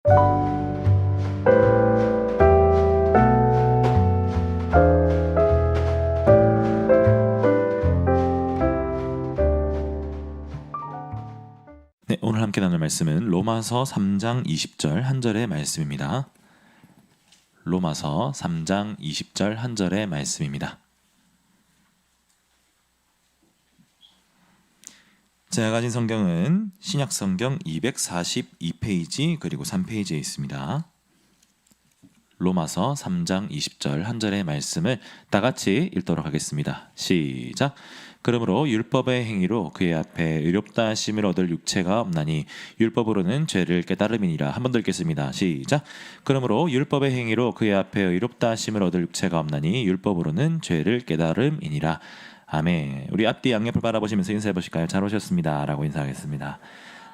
네, 오늘 함께 나눌 말씀은 로마서 3장 20절 한 절의 말씀입니다. 로마서 3장 20절 한 절의 말씀입니다. 제가 가진 성경은 신약 성경 242페이지 그리고 3페이지에 있습니다. 로마서 3장 20절 한 절의 말씀을 다 같이 읽도록 하겠습니다. 시작. 그러므로 율법의 행위로 그의 앞에 의롭다 하심을 얻을 육체가 없나니 율법으로는 죄를 깨달음이니라. 한 번 더 읽겠습니다. 시작. 그러므로 율법의 행위로 그의 앞에 의롭다 하심을 얻을 육체가 없나니 율법으로는 죄를 깨달음이니라. 아멘. 우리 앞뒤 양옆을 바라보시면서 인사해 보실까요? 잘 오셨습니다 라고 인사하겠습니다.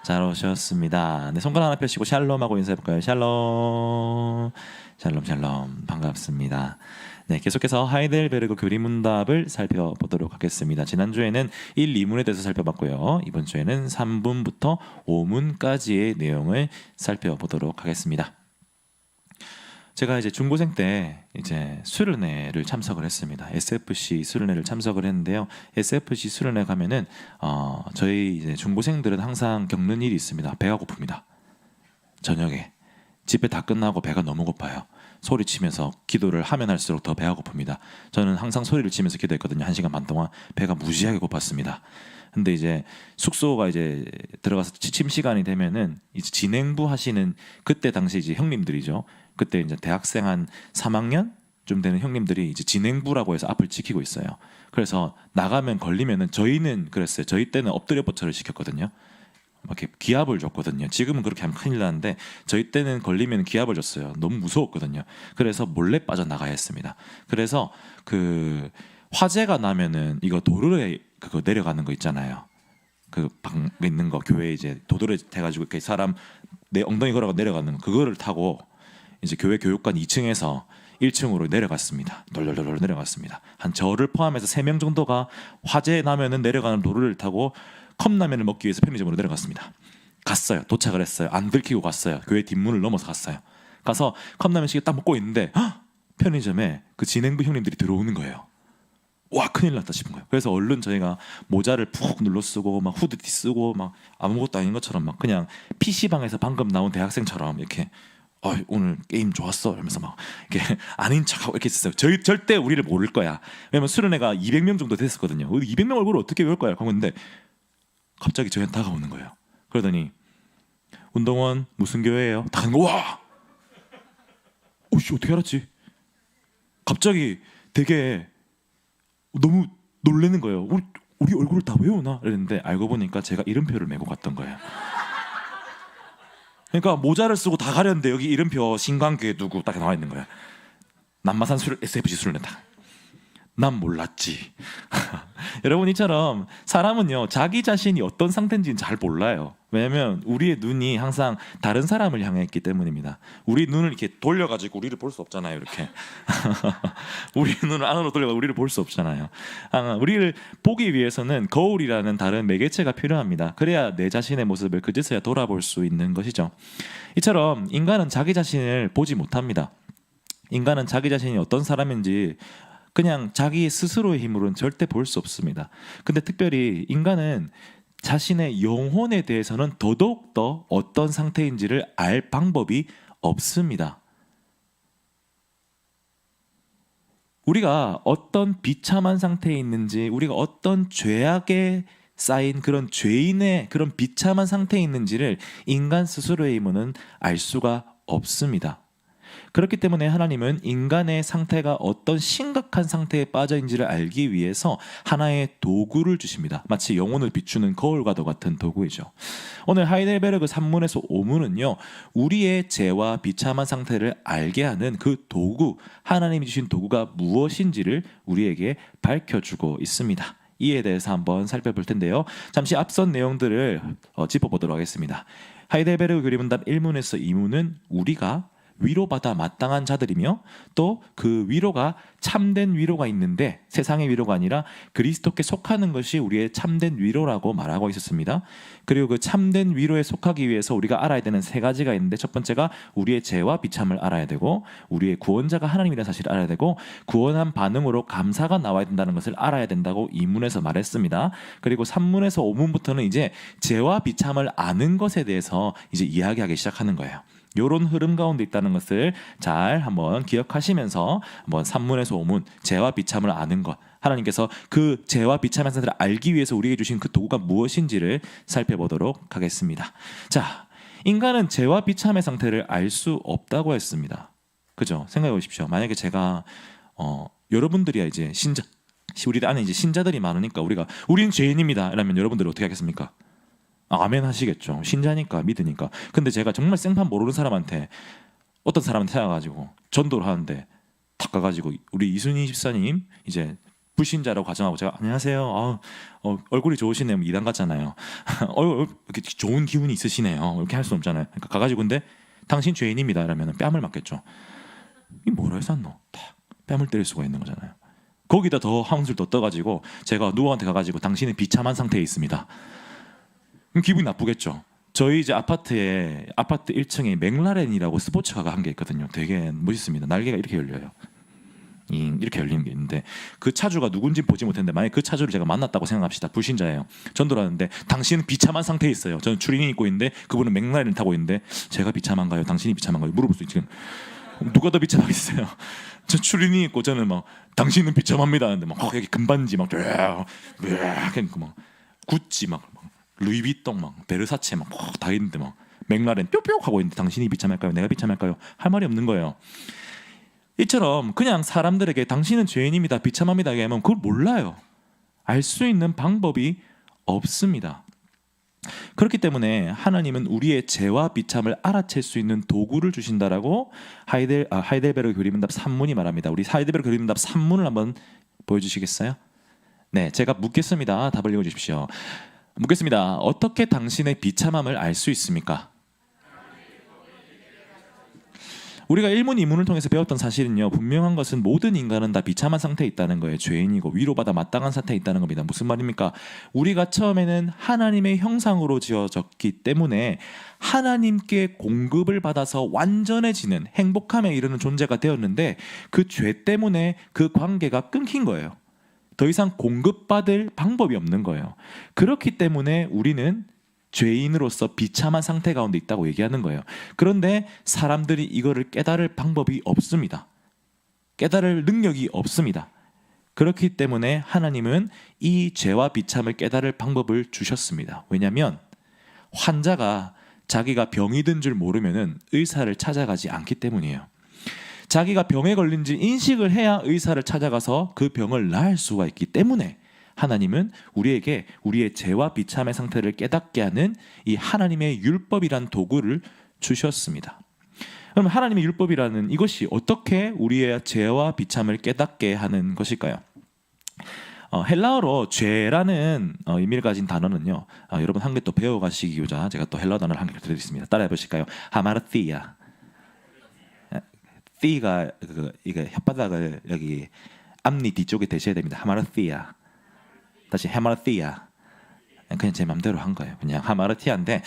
잘 오셨습니다. 네, 손가락 하나 펴시고 샬롬하고 인사해 볼까요? 샬롬. 샬롬 샬롬. 반갑습니다. 네, 계속해서 하이델베르그 교리문답을 살펴보도록 하겠습니다. 지난주에는 1, 2문에 대해서 살펴봤고요. 이번 주에는 3문부터 5문까지의 내용을 살펴보도록 하겠습니다. 제가 이제 중고생 때 이제 수련회를 참석을 했습니다. SFC 수련회를 참석을 했는데요. SFC 수련회 가면은 저희 이제 중고생들은 항상 겪는 일이 있습니다. 배가 고픕니다. 저녁에 집회 다 끝나고 배가 너무 고파요. 소리치면서 기도를 하면 할수록 더 배가 고픕니다. 저는 항상 소리를 치면서 기도했거든요. 1시간 반 동안 배가 무지하게 고팠습니다. 근데 이제 숙소가 이제 들어가서 취침 시간이 되면은 이제 진행부 하시는 그때 당시 이제 형님들이죠. 그때 이제 대학생 한 3학년 좀 되는 형님들이 이제 진행부라고 해서 앞을 지키고 있어요. 그래서 나가면 걸리면은 저희는 그랬어요. 저희 때는 엎드려 뻗쳐를 시켰거든요. 이렇게 기합을 줬거든요. 지금은 그렇게 하면 큰일 나는데 저희 때는 걸리면 기합을 줬어요. 너무 무서웠거든요. 그래서 몰래 빠져나가야 했습니다. 그래서 그 화재가 나면은 이거 도로에 그거 내려가는 거 있잖아요. 그 방 있는 거 교회 이제 도로에 대가지고 이렇게 사람 내 엉덩이 걸어가 내려가는 거 그거를 타고 이제 교회 교육관 2층에서 1층으로 내려갔습니다. 돌돌돌 내려갔습니다. 한 저를 포함해서 3명 정도가 화재 나면은 내려가는 도로를 타고 컵라면을 먹기 위해서 편의점으로 내려갔습니다. 갔어요. 도착을 했어요. 안 들키고 갔어요. 교회 뒷문을 넘어서 갔어요. 가서 컵라면 시계 딱 먹고 있는데 편의점에 그 진행부 형님들이 들어오는 거예요. 와, 큰일 났다 싶은 거예요. 그래서 얼른 저희가 모자를 푹 눌러 쓰고 막 후드티 쓰고 막 아무것도 아닌 것처럼 막 그냥 PC방에서 방금 나온 대학생처럼 이렇게 오늘 게임 좋았어 이러면서 막 이렇게 아닌 척하고 이렇게 있었어요. 저희 절대 우리를 모를 거야. 왜냐면 수련회가 200명 정도 됐었거든요. 200명 얼굴을 어떻게 외울 거야? 하고 있는데 갑자기 저한테 다가오는 거예요. 그러더니 운동원 무슨 교회예요? 다 가는 거 와! 오씨 어떻게 알았지? 갑자기 되게 너무 놀라는 거예요. 우리 얼굴을 다 외우나? 이랬는데 알고 보니까 제가 이름표를 메고 갔던 거예요. 그러니까 모자를 쓰고 다 가렸는데 여기 이름표 신광교회 누구 딱 나와 있는 거예요. 남마산 SFC 수련회다. 난 몰랐지. 여러분 이처럼 사람은요 자기 자신이 어떤 상태인지는 잘 몰라요. 왜냐하면 우리의 눈이 항상 다른 사람을 향해 있기 때문입니다. 우리 눈을 이렇게 돌려가지고 우리를 볼 수 없잖아요. 이렇게 우리 눈을 안으로 돌려가 우리를 볼 수 없잖아요. 우리를 보기 위해서는 거울이라는 다른 매개체가 필요합니다. 그래야 내 자신의 모습을 그제서야 돌아볼 수 있는 것이죠. 이처럼 인간은 자기 자신을 보지 못합니다. 인간은 자기 자신이 어떤 사람인지 그냥 자기 스스로의 힘으로는 절대 볼 수 없습니다. 근데 특별히 인간은 자신의 영혼에 대해서는 더더욱 더 어떤 상태인지를 알 방법이 없습니다. 우리가 어떤 비참한 상태에 있는지, 우리가 어떤 죄악에 쌓인 그런 죄인의 그런 비참한 상태에 있는지를 인간 스스로의 힘으로는 알 수가 없습니다. 그렇기 때문에 하나님은 인간의 상태가 어떤 심각한 상태에 빠져 있는지를 알기 위해서 하나의 도구를 주십니다. 마치 영혼을 비추는 거울과도 같은 도구이죠. 오늘 하이델베르그 3문에서 5문은요. 우리의 죄와 비참한 상태를 알게 하는 그 도구, 하나님이 주신 도구가 무엇인지를 우리에게 밝혀주고 있습니다. 이에 대해서 한번 살펴볼 텐데요. 잠시 앞선 내용들을 짚어보도록 하겠습니다. 하이델베르그 교리문답 1문에서 2문은 우리가 위로받아 마땅한 자들이며 또 그 위로가 참된 위로가 있는데 세상의 위로가 아니라 그리스도께 속하는 것이 우리의 참된 위로라고 말하고 있었습니다. 그리고 그 참된 위로에 속하기 위해서 우리가 알아야 되는 세 가지가 있는데 첫 번째가 우리의 죄와 비참을 알아야 되고 우리의 구원자가 하나님이라는 사실을 알아야 되고 구원한 반응으로 감사가 나와야 된다는 것을 알아야 된다고 2문에서 말했습니다. 그리고 3문에서 5문부터는 이제 죄와 비참을 아는 것에 대해서 이제 이야기하기 시작하는 거예요. 요런 흐름 가운데 있다는 것을 잘 한번 기억하시면서 한번 3문에서 5문 죄와 비참을 아는 것, 하나님께서 그 죄와 비참한 상태를 알기 위해서 우리에게 주신 그 도구가 무엇인지를 살펴보도록 하겠습니다. 자, 인간은 죄와 비참의 상태를 알 수 없다고 했습니다. 그죠? 생각해 보십시오. 만약에 제가 여러분들이야 이제 신자, 우리 안에 이제 신자들이 많으니까 우린 죄인입니다. 이러면 여러분들이 어떻게 하겠습니까? 아멘 하시겠죠. 신자니까 믿으니까. 근데 제가 정말 생판 모르는 사람한테 어떤 사람한테 찾아가지고 전도를 하는데 탁 가가지고 우리 이순희 집사님 이제 불신자라고 가정하고 제가 안녕하세요. 얼굴이 좋으시네요. 이단 같잖아요. 이렇게 좋은 기운이 있으시네요. 이렇게 할 수 없잖아요. 그러니까 가가지고 근데 당신 죄인입니다. 이러면 뺨을 맞겠죠. 이 뭐라 해서 안 넣어? 탁 뺨을 때릴 수가 있는 거잖아요. 거기다 더 한술 더 떠가지고 제가 누구한테 가가지고 당신은 비참한 상태에 있습니다. 그럼 기분이 나쁘겠죠. 저희 이제 아파트 1층에 맥라렌이라고 스포츠카가 한 개 있거든요. 되게 멋있습니다. 날개가 이렇게 열려요. 이렇게 열리는 게 있는데 그 차주가 누군지 보지 못했는데 만약 그 차주를 제가 만났다고 생각합시다. 불신자예요. 전도를 하는데 당신은 비참한 상태에 있어요. 저는 추리닝 입고 있는데 그분은 맥라렌을 타고 있는데 제가 비참한가요? 당신이 비참한가요? 물어볼 수 있지. 누가 더 비참하겠어요? 저 추리닝 입고 저는 막 당신은 비참합니다 하는데 막 여기 금반지 막 구찌 막 루이비통 막 베르사체 막 다 있는데 막 맥라렌 뿅뿅 하고 있는데 당신이 비참할까요? 내가 비참할까요? 할 말이 없는 거예요. 이처럼 그냥 사람들에게 당신은 죄인입니다. 비참합니다. 하면 그걸 몰라요. 알 수 있는 방법이 없습니다. 그렇기 때문에 하나님은 우리의 죄와 비참을 알아챌 수 있는 도구를 주신다라고 하이델베르그 교리문답 3문이 말합니다. 우리 하이델베르그 교리문답 3문을 한번 보여주시겠어요? 네, 제가 묻겠습니다. 답을 읽어주십시오. 묻겠습니다. 어떻게 당신의 비참함을 알 수 있습니까? 우리가 1문, 2문을 통해서 배웠던 사실은요. 분명한 것은 모든 인간은 다 비참한 상태에 있다는 거예요. 죄인이고 위로받아 마땅한 상태에 있다는 겁니다. 무슨 말입니까? 우리가 처음에는 하나님의 형상으로 지어졌기 때문에 하나님께 공급을 받아서 완전해지는 행복함에 이르는 존재가 되었는데 그 죄 때문에 그 관계가 끊긴 거예요. 더 이상 공급받을 방법이 없는 거예요. 그렇기 때문에 우리는 죄인으로서 비참한 상태 가운데 있다고 얘기하는 거예요. 그런데 사람들이 이거를 깨달을 방법이 없습니다. 깨달을 능력이 없습니다. 그렇기 때문에 하나님은 이 죄와 비참을 깨달을 방법을 주셨습니다. 왜냐하면 환자가 자기가 병이 든 줄 모르면은 의사를 찾아가지 않기 때문이에요. 자기가 병에 걸린지 인식을 해야 의사를 찾아가서 그 병을 나을 수가 있기 때문에 하나님은 우리에게 우리의 죄와 비참의 상태를 깨닫게 하는 이 하나님의 율법이란 도구를 주셨습니다. 그럼 하나님의 율법이라는 이것이 어떻게 우리의 죄와 비참을 깨닫게 하는 것일까요? 헬라어로 죄라는 의미를 가진 단어는요. 여러분 한 개 또 배워가시기 위해서 제가 또 헬라어 단어를 한 개 드리겠습니다. 따라해 보실까요? 하마르티아. 띠가 이거 혓바닥을 여기 앞니 뒤쪽에 대셔야 됩니다. 하마르티아. 다시 하마르티아. 그냥 제 맘대로 한 거예요. 그냥 하마르티아인데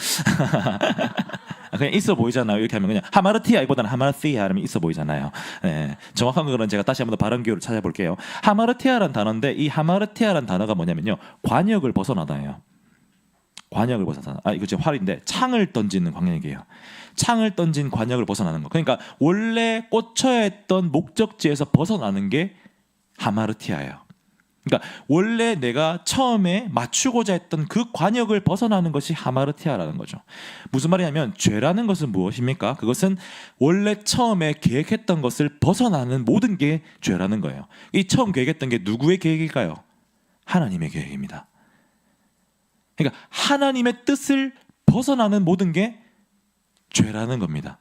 그냥 있어 보이잖아요. 이렇게 하면 그냥 하마르티아보다는 하마르티아 하면 있어 보이잖아요. 네, 정확한 거는 제가 다시 한번 더 발음 기호를 찾아볼게요. 하마르티아라는 단어인데 이 하마르티아라는 단어가 뭐냐면요. 관역을 벗어나다예요. 관역을 벗어나다. 이거 지금 활인데 창을 던지는 관역이에요. 창을 던진 관역을 벗어나는 거. 그러니까 원래 꽂혀야 했던 목적지에서 벗어나는 게 하마르티아예요. 그러니까 원래 내가 처음에 맞추고자 했던 그 관역을 벗어나는 것이 하마르티아라는 거죠. 무슨 말이냐면 죄라는 것은 무엇입니까? 그것은 원래 처음에 계획했던 것을 벗어나는 모든 게 죄라는 거예요. 이 처음 계획했던 게 누구의 계획일까요? 하나님의 계획입니다. 그러니까 하나님의 뜻을 벗어나는 모든 게 죄라는 겁니다.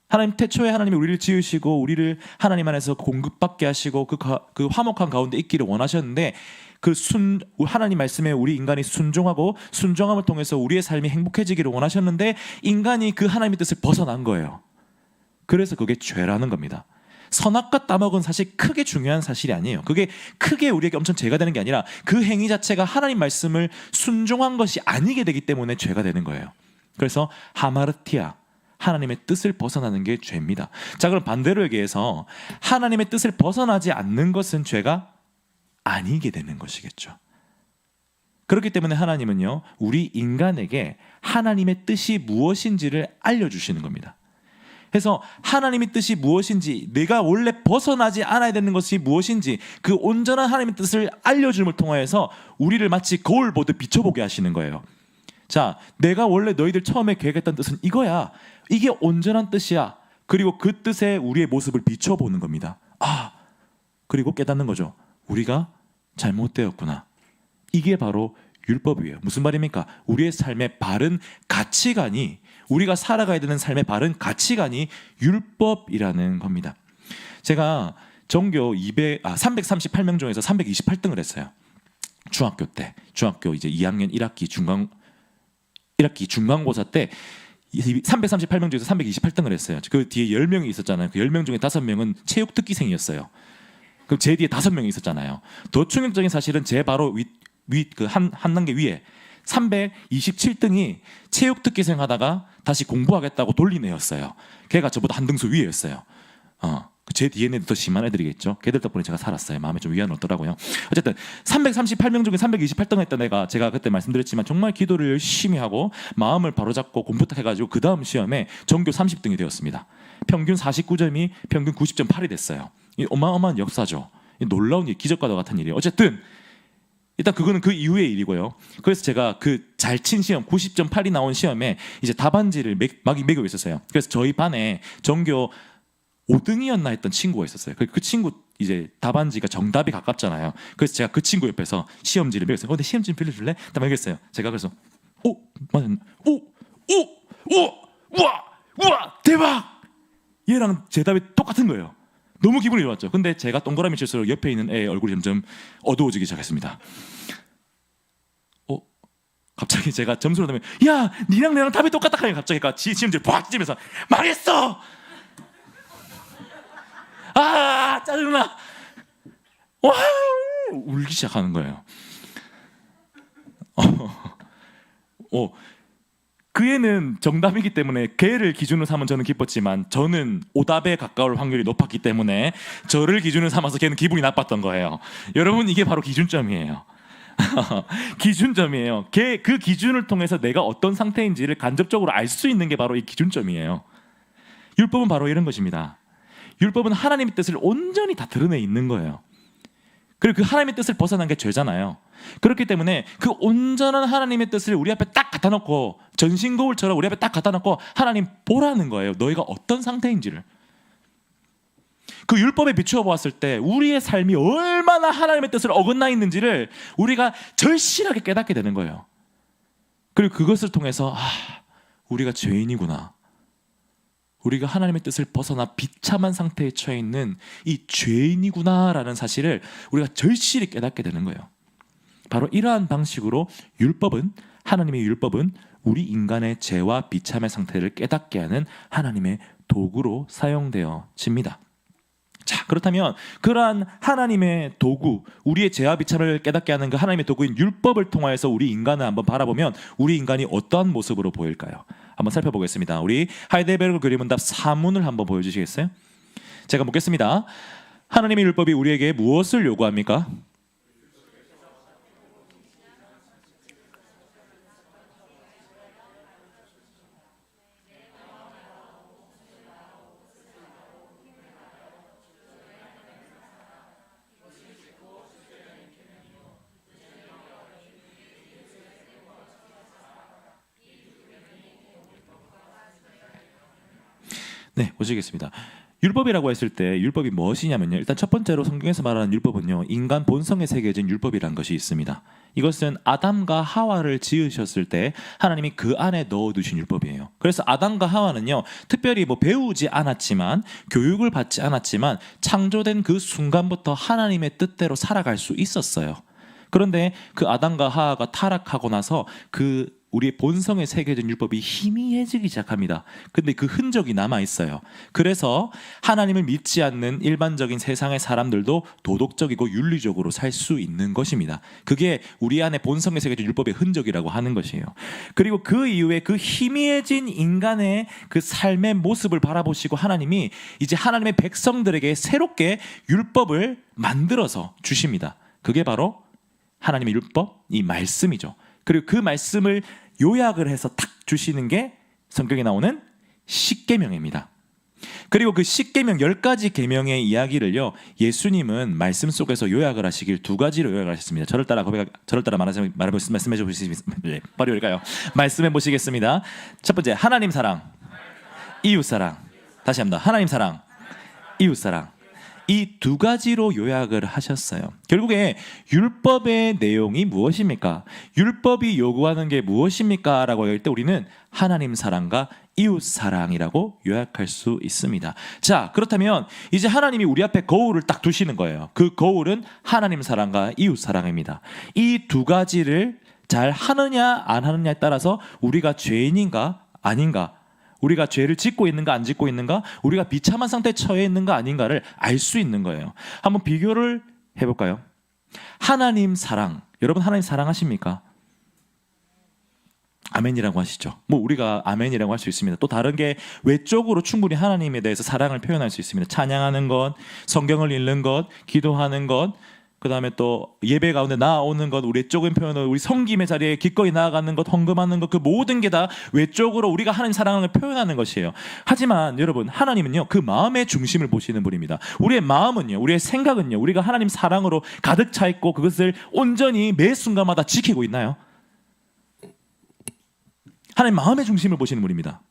하나님 태초에 하나님이 우리를 지으시고 우리를 하나님 안에서 공급받게 하시고 그 화목한 가운데 있기를 원하셨는데 하나님 말씀에 우리 인간이 순종하고 순종함을 통해서 우리의 삶이 행복해지기를 원하셨는데 인간이 그 하나님의 뜻을 벗어난 거예요. 그래서 그게 죄라는 겁니다. 선악과 따먹은 사실 크게 중요한 사실이 아니에요. 그게 크게 우리에게 엄청 죄가 되는 게 아니라 그 행위 자체가 하나님 말씀을 순종한 것이 아니게 되기 때문에 죄가 되는 거예요. 그래서 하마르티아, 하나님의 뜻을 벗어나는 게 죄입니다. 자, 그럼 반대로 얘기해서 하나님의 뜻을 벗어나지 않는 것은 죄가 아니게 되는 것이겠죠. 그렇기 때문에 하나님은요, 우리 인간에게 하나님의 뜻이 무엇인지를 알려주시는 겁니다. 그래서 하나님의 뜻이 무엇인지, 내가 원래 벗어나지 않아야 되는 것이 무엇인지 그 온전한 하나님의 뜻을 알려줌을 통하여서 우리를 마치 거울 보듯 비춰보게 하시는 거예요. 자, 내가 원래 너희들 처음에 계획했던 뜻은 이거야. 이게 온전한 뜻이야. 그리고 그 뜻에 우리의 모습을 비춰보는 겁니다. 그리고 깨닫는 거죠. 우리가 잘못되었구나. 이게 바로 율법이에요. 무슨 말입니까? 우리의 삶의 바른 가치관이, 우리가 살아가야 되는 삶의 바른 가치관이 율법이라는 겁니다. 제가 전교 338명 중에서 328등을 했어요. 중학교 때. 중학교 이제 2학년 1학기 중간고사 때 338명 중에서 328등을 했어요. 그 뒤에 10명이 있었잖아요. 그 10명 중에 5명은 체육 특기생이었어요. 그럼 제 뒤에 5명이 있었잖아요. 더 충격적인 사실은 제 바로 한 단계 위에 327등이 체육 특기생 하다가 다시 공부하겠다고 돌린 애였어요. 걔가 저보다 한 등수 위에였어요. 제 뒤에는 더 심한 애들이겠죠. 걔들 덕분에 제가 살았어요. 마음에 좀 위안을 얻더라고요. 어쨌든 338명 중에 328등 했던 애가, 제가 그때 말씀드렸지만 정말 기도를 열심히 하고 마음을 바로잡고 공부 딱 해가지고 그 다음 시험에 전교 30등이 되었습니다. 평균 49점이 평균 90.8이 됐어요. 이 어마어마한 역사죠. 놀라운 일, 기적과도 같은 일이에요. 어쨌든 일단 그거는 그 이후의 일이고요. 그래서 제가 그 잘 친 시험 90.8이 나온 시험에 이제 답안지를 매기고 있었어요. 그래서 저희 반에 전교 5등이었나 했던 친구가 있었어요. 그 친구 이제 답안지가 정답이 가깝잖아요. 그래서 제가 그 친구 옆에서 시험지를 매겼어요. 근데 시험지 좀 빌려줄래? 딱 매겼어요. 제가 그래서 맞았나? 우와 대박! 얘랑 제 답이 똑같은 거예요. 너무 기분이 좋았죠. 근데 제가 동그라미 칠수록 옆에 있는 애의 얼굴이 점점 어두워지기 시작했습니다. 갑자기 제가 점수를 넣으면, 야, 니랑 내랑 답이 똑같다 하니까 갑자기 시험지를 팍 찌면서 망했어! 짜증나! 울기 시작하는 거예요. 그 애는 정답이기 때문에 걔를 기준으로 삼은 저는 기뻤지만, 저는 오답에 가까울 확률이 높았기 때문에 저를 기준으로 삼아서 걔는 기분이 나빴던 거예요. 여러분, 이게 바로 기준점이에요. 기준점이에요. 그 기준을 통해서 내가 어떤 상태인지를 간접적으로 알 수 있는 게 바로 이 기준점이에요. 율법은 바로 이런 것입니다. 율법은 하나님의 뜻을 온전히 다 드러내 있는 거예요. 그리고 그 하나님의 뜻을 벗어난 게 죄잖아요. 그렇기 때문에 그 온전한 하나님의 뜻을 우리 앞에 딱 갖다 놓고, 전신거울처럼 우리 앞에 딱 갖다 놓고 하나님 보라는 거예요. 너희가 어떤 상태인지를. 그 율법에 비추어 보았을 때 우리의 삶이 얼마나 하나님의 뜻을 어긋나 있는지를 우리가 절실하게 깨닫게 되는 거예요. 그리고 그것을 통해서 우리가 죄인이구나, 우리가 하나님의 뜻을 벗어나 비참한 상태에 처해 있는 이 죄인이구나라는 사실을 우리가 절실히 깨닫게 되는 거예요. 바로 이러한 방식으로 하나님의 율법은 우리 인간의 죄와 비참의 상태를 깨닫게 하는 하나님의 도구로 사용되어집니다. 자, 그렇다면 그러한 하나님의 도구, 우리의 죄와 비참을 깨닫게 하는 그 하나님의 도구인 율법을 통하여서 우리 인간을 한번 바라보면 우리 인간이 어떠한 모습으로 보일까요? 한번 살펴보겠습니다. 우리 하이델베르그 교리문답 4문을 한번 보여주시겠어요? 제가 묻겠습니다. 하나님의 율법이 우리에게 무엇을 요구합니까? 네, 보시겠습니다. 율법이라고 했을 때 율법이 무엇이냐면요, 일단 첫 번째로 성경에서 말하는 율법은요, 인간 본성에 새겨진 율법이라는 것이 있습니다. 이것은 아담과 하와를 지으셨을 때 하나님이 그 안에 넣어두신 율법이에요. 그래서 아담과 하와는요, 특별히 배우지 않았지만, 교육을 받지 않았지만 창조된 그 순간부터 하나님의 뜻대로 살아갈 수 있었어요. 그런데 그 아담과 하와가 타락하고 나서 그 우리의 본성에 새겨진 율법이 희미해지기 시작합니다. 근데 그 흔적이 남아 있어요. 그래서 하나님을 믿지 않는 일반적인 세상의 사람들도 도덕적이고 윤리적으로 살 수 있는 것입니다. 그게 우리 안에 본성에 새겨진 율법의 흔적이라고 하는 것이에요. 그리고 그 이후에 그 희미해진 인간의 그 삶의 모습을 바라보시고 하나님이 이제 하나님의 백성들에게 새롭게 율법을 만들어서 주십니다. 그게 바로 하나님의 율법, 이 말씀이죠. 그리고 그 말씀을 요약을 해서 탁 주시는 게 성경에 나오는 십계명입니다. 그리고 그 십계명 10가지 계명의 이야기를요, 예수님은 말씀 속에서 요약을 하시길 2가지로 요약을 하셨습니다. 저를 따라 말씀해 주시겠습니다. 네, 바로 여기까요. 말씀해 보시겠습니다. 첫 번째, 하나님 사랑, 이웃 사랑. 다시 합니다. 하나님 사랑, 이웃 사랑. 이 2가지로 요약을 하셨어요. 결국에 율법의 내용이 무엇입니까? 율법이 요구하는 게 무엇입니까? 라고 할 때 우리는 하나님 사랑과 이웃 사랑이라고 요약할 수 있습니다. 자, 그렇다면 이제 하나님이 우리 앞에 거울을 딱 두시는 거예요. 그 거울은 하나님 사랑과 이웃 사랑입니다. 이 2가지를 잘 하느냐 안 하느냐에 따라서 우리가 죄인인가 아닌가, 우리가 죄를 짓고 있는가 안 짓고 있는가, 우리가 비참한 상태에 처해 있는가 아닌가를 알 수 있는 거예요. 한번 비교를 해볼까요? 하나님 사랑, 여러분 하나님 사랑하십니까? 아멘이라고 하시죠. 뭐 우리가 아멘이라고 할 수 있습니다. 또 다른 게 외적으로 충분히 하나님에 대해서 사랑을 표현할 수 있습니다. 찬양하는 것, 성경을 읽는 것, 기도하는 것, 그 다음에 또 예배 가운데 나아오는 것, 우리 외적인 표현을 우리 섬김의 자리에 기꺼이 나아가는 것, 헌금하는 것, 그 모든 게 다 외적으로 우리가 하나님 사랑을 표현하는 것이에요. 하지만 여러분, 하나님은요 그 마음의 중심을 보시는 분입니다. 우리의 마음은요, 우리의 생각은요, 우리가 하나님 사랑으로 가득 차 있고 그것을 온전히 매 순간마다 지키고 있나요? 하나님 마음의 중심을 보시는 분입니다.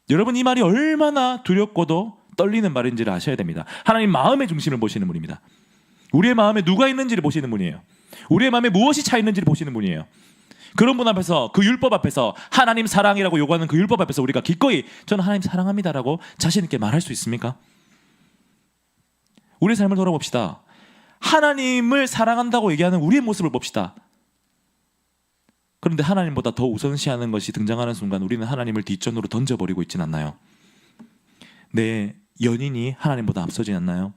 여러분, 이 말이 얼마나 두렵고도 떨리는 말인지를 아셔야 됩니다. 하나님 마음의 중심을 보시는 분입니다. 우리의 마음에 누가 있는지를 보시는 분이에요. 우리의 마음에 무엇이 차 있는지를 보시는 분이에요. 그런 분 앞에서, 그 율법 앞에서, 하나님 사랑이라고 요구하는 그 율법 앞에서 우리가 기꺼이 저는 하나님 사랑합니다라고 자신 있게 말할 수 있습니까? 우리의 삶을 돌아봅시다. 하나님을 사랑한다고 얘기하는 우리의 모습을 봅시다. 그런데 하나님보다 더 우선시하는 것이 등장하는 순간 우리는 하나님을 뒷전으로 던져버리고 있진 않나요? 내 연인이 하나님보다 앞서지 않나요?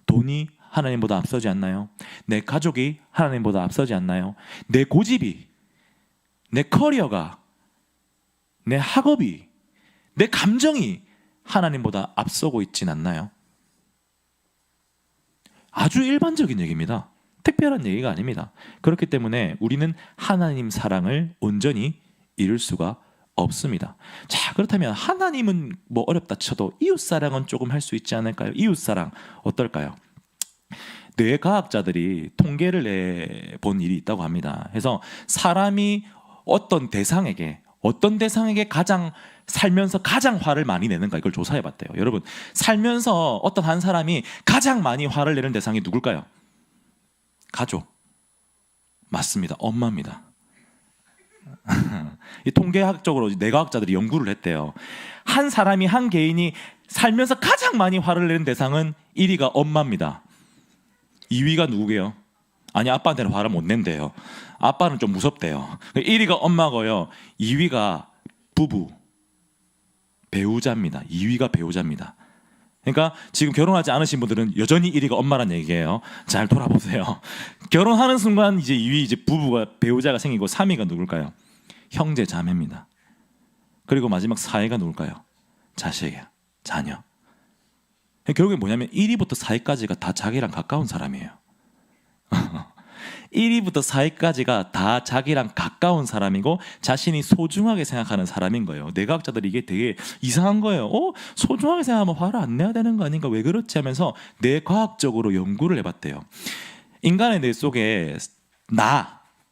돈이 하나님보다 앞서지 않나요? 내 가족이 하나님보다 앞서지 않나요? 내 고집이, 내 커리어가, 내 학업이, 내 감정이 하나님보다 앞서고 있진 않나요? 아주 일반적인 얘기입니다. 특별한 얘기가 아닙니다. 그렇기 때문에 우리는 하나님 사랑을 온전히 이룰 수가 없습니다. 자, 그렇다면 하나님은 뭐 어렵다 쳐도 이웃사랑은 조금 할 수 있지 않을까요? 이웃사랑 어떨까요? 뇌과학자들이 통계를 내본 일이 있다고 합니다. 그래서 사람이 어떤 대상에게 가장 살면서 가장 화를 많이 내는가, 이걸 조사해 봤대요. 여러분, 살면서 어떤 한 사람이 가장 많이 화를 내는 대상이 누굴까요? 가족. 맞습니다. 엄마입니다. 이 통계학적으로 뇌과학자들이 연구를 했대요. 한 사람이, 한 개인이 살면서 가장 많이 화를 내는 대상은 1위가 엄마입니다. 2위가 누구게요? 아니, 아빠한테는 화를 못 낸대요. 아빠는 좀 무섭대요. 1위가 엄마고요. 2위가 부부, 배우자입니다. 2위가 배우자입니다. 그러니까 지금 결혼하지 않으신 분들은 여전히 1위가 엄마란 얘기예요. 잘 돌아보세요. 결혼하는 순간 이제 2위, 이제 부부가, 배우자가 생기고 3위가 누굴까요? 형제 자매입니다. 그리고 마지막 4위가 누굴까요? 자식이에요. 자녀. 결국에 뭐냐면 1위부터 4위까지가 다 자기랑 가까운 사람이에요. 1위부터 4위까지가 다 자기랑 가까운 사람이고 자신이 소중하게 생각하는 사람인 거예요. 뇌과학자들이 이게 되게 이상한 거예요. 소중하게 생각하면 화를 안 내야 되는 거 아닌가, 왜 그렇지 하면서 뇌과학적으로 연구를 해봤대요. 인간의 뇌 속에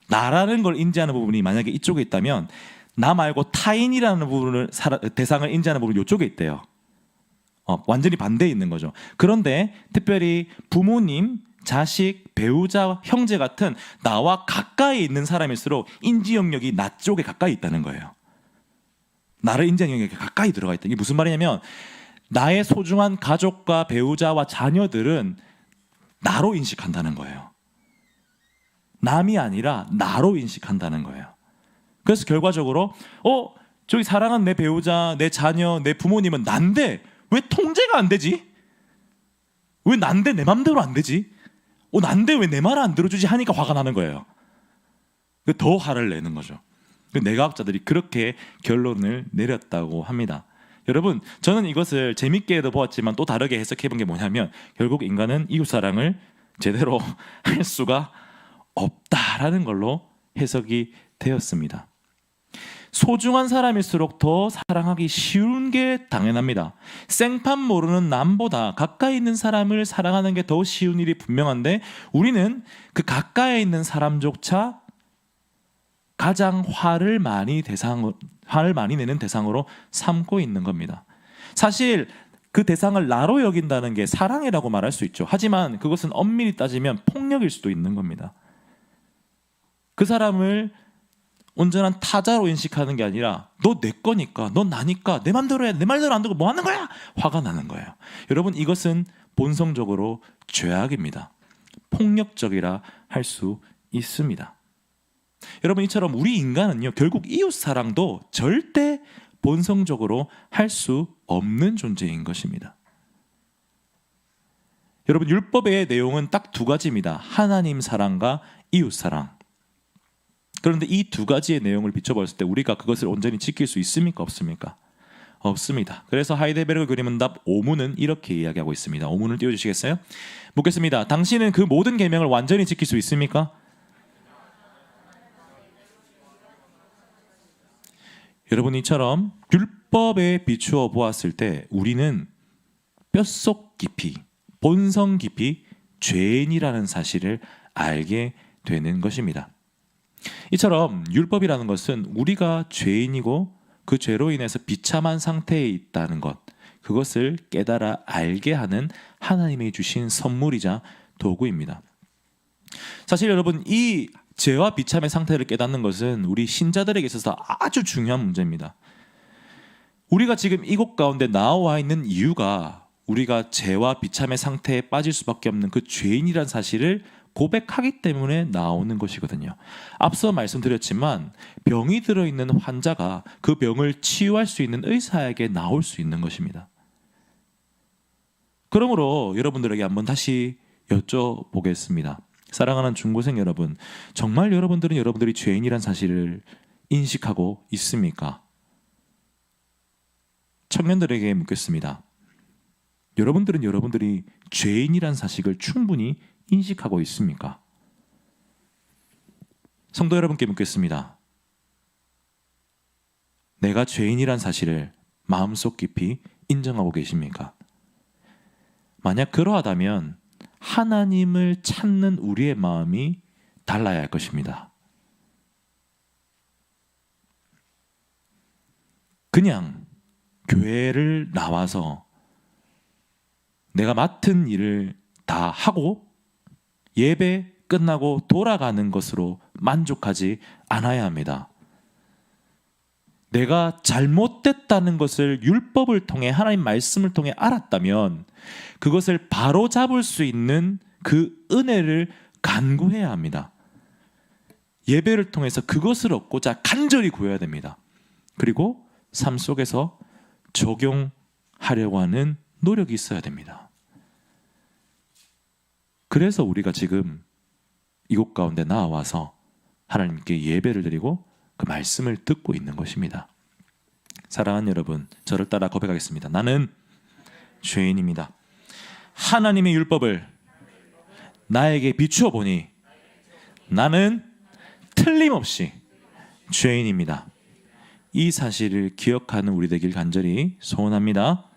나라는 걸 인지하는 부분이 만약에 이쪽에 있다면 나 말고 타인이라는 부분을, 대상을 인지하는 부분이 이쪽에 있대요. 완전히 반대에 있는 거죠. 그런데 특별히 부모님, 자식, 배우자, 형제 같은 나와 가까이 있는 사람일수록 인지 영역이 나 쪽에 가까이 있다는 거예요. 나를 인지하는 영역에 가까이 들어가 있다. 이게 무슨 말이냐면 나의 소중한 가족과 배우자와 자녀들은 나로 인식한다는 거예요. 남이 아니라 나로 인식한다는 거예요. 그래서 결과적으로 저기 사랑하는 내 배우자, 내 자녀, 내 부모님은 난데 왜 통제가 안 되지? 왜 난데 내 맘대로 안 되지? 난데 왜 내 말을 안 들어주지 하니까 화가 나는 거예요. 더 화를 내는 거죠. 내과학자들이 그렇게 결론을 내렸다고 합니다. 여러분, 저는 이것을 재밌게도 보았지만 또 다르게 해석해 본 게 뭐냐면 결국 인간은 이웃사랑을 제대로 할 수가 없다라는 걸로 해석이 되었습니다. 소중한 사람일수록 더 사랑하기 쉬운 게 당연합니다. 생판 모르는 남보다 가까이 있는 사람을 사랑하는 게 더 쉬운 일이 분명한데 우리는 그 가까이 있는 사람조차 가장 화를 많이 내는 대상으로 삼고 있는 겁니다. 사실 그 대상을 나로 여긴다는 게 사랑이라고 말할 수 있죠. 하지만 그것은 엄밀히 따지면 폭력일 수도 있는 겁니다. 그 사람을 온전한 타자로 인식하는 게 아니라 너 내 거니까, 넌 나니까 내 맘대로 해, 내 말대로 안 되고 뭐 하는 거야? 화가 나는 거예요. 여러분, 이것은 본성적으로 죄악입니다. 폭력적이라 할 수 있습니다. 여러분, 이처럼 우리 인간은요, 결국 이웃사랑도 절대 본성적으로 할 수 없는 존재인 것입니다. 여러분, 율법의 내용은 딱 두 가지입니다. 하나님 사랑과 이웃사랑. 그런데 이 두 가지의 내용을 비춰봤을 때 우리가 그것을 온전히 지킬 수 있습니까? 없습니까? 없습니다. 그래서 하이델베르그 그림문답 5문은 이렇게 이야기하고 있습니다. 5문을 띄워주시겠어요? 묻겠습니다. 당신은 그 모든 계명을 완전히 지킬 수 있습니까? 여러분, 이처럼 율법에 비추어 보았을 때 우리는 뼛속 깊이, 본성 깊이 죄인이라는 사실을 알게 되는 것입니다. 이처럼 율법이라는 것은 우리가 죄인이고 그 죄로 인해서 비참한 상태에 있다는 것, 그것을 깨달아 알게 하는 하나님이 주신 선물이자 도구입니다. 사실 여러분, 이 죄와 비참의 상태를 깨닫는 것은 우리 신자들에게 있어서 아주 중요한 문제입니다. 우리가 지금 이곳 가운데 나와 있는 이유가 우리가 죄와 비참의 상태에 빠질 수밖에 없는 그 죄인이라는 사실을 고백하기 때문에 나오는 것이거든요. 앞서 말씀드렸지만 병이 들어있는 환자가 그 병을 치유할 수 있는 의사에게 나올 수 있는 것입니다. 그러므로 여러분들에게 한번 다시 여쭤보겠습니다. 사랑하는 중고생 여러분, 정말 여러분들은 여러분들이 죄인이란 사실을 인식하고 있습니까? 청년들에게 묻겠습니다. 여러분들은 여러분들이 죄인이란 사실을 충분히 인식하고 있습니까? 성도 여러분께 묻겠습니다. 내가 죄인이란 사실을 마음속 깊이 인정하고 계십니까? 만약 그러하다면 하나님을 찾는 우리의 마음이 달라야 할 것입니다. 그냥 교회를 나와서 내가 맡은 일을 다 하고 예배 끝나고 돌아가는 것으로 만족하지 않아야 합니다. 내가 잘못됐다는 것을 율법을 통해, 하나님 말씀을 통해 알았다면 그것을 바로잡을 수 있는 그 은혜를 간구해야 합니다. 예배를 통해서 그것을 얻고자 간절히 구해야 됩니다. 그리고 삶 속에서 적용하려고 하는 노력이 있어야 됩니다. 그래서 우리가 지금 이곳 가운데 나와서 하나님께 예배를 드리고 그 말씀을 듣고 있는 것입니다. 사랑하는 여러분, 저를 따라 고백하겠습니다. 나는 죄인입니다. 하나님의 율법을 나에게 비추어 보니 나는 틀림없이 죄인입니다. 이 사실을 기억하는 우리 되길 간절히 소원합니다.